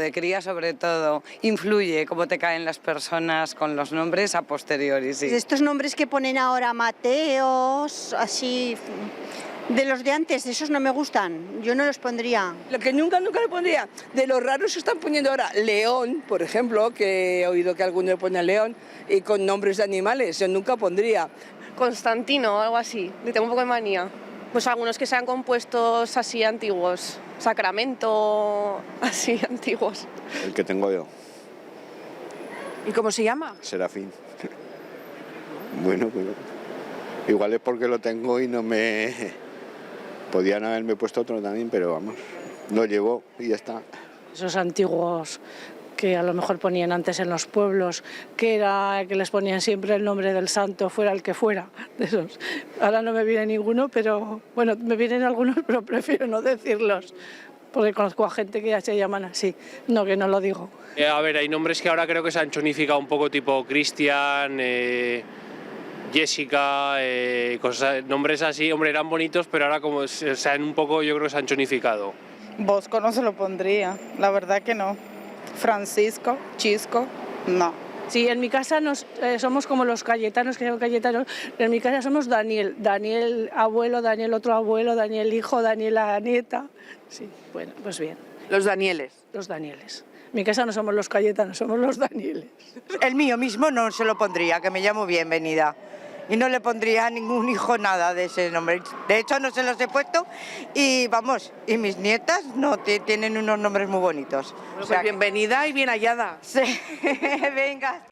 De cría, sobre todo, influye cómo te caen las personas con los nombres a posteriori, sí. Estos nombres que ponen ahora, Mateos, así, de los de antes, esos no me gustan, yo no los pondría. Lo que nunca le pondría, de los raros se están poniendo ahora León, por ejemplo, que he oído que algunos le ponen León, y con nombres de animales, yo nunca pondría. Constantino o algo así, le tengo un poco de manía. Pues algunos que sean compuestos así antiguos, Sacramento, así antiguos. El que tengo yo, ¿Y cómo se llama? Serafín. Bueno, igual es porque lo tengo y no me... Podían haberme puesto otro también, pero vamos, lo llevo y ya está. Esos antiguos que a lo mejor ponían antes en los pueblos, que era que les ponían siempre el nombre del santo, fuera el que fuera, de esos. Ahora no me viene ninguno, pero bueno, me vienen algunos, pero prefiero no decirlos, porque conozco a gente que ya se llaman así, no, que no lo digo. A ver, hay nombres que ahora creo que se han chonificado un poco, tipo Cristian, Jessica, nombres así, hombre, eran bonitos, pero ahora como se han un poco, yo creo que se han chonificado. Bosco no se lo pondría, la verdad que no. Francisco, Chisco, no. Sí, en mi casa somos como los Cayetanos, que son Cayetanos, en mi casa somos Daniel, Daniel abuelo, Daniel otro abuelo, Daniel hijo, Daniela nieta. Sí, bueno, pues bien. Los Danieles. Los Danieles. En mi casa no somos los Cayetanos, somos los Danieles. El mío mismo no se lo pondría, que me llamo Bienvenida. Y no le pondría a ningún hijo nada de ese nombre. De hecho, no se los he puesto y vamos, y mis nietas no tienen unos nombres muy bonitos. Bueno, pues bienvenida y bien hallada. Sí, venga.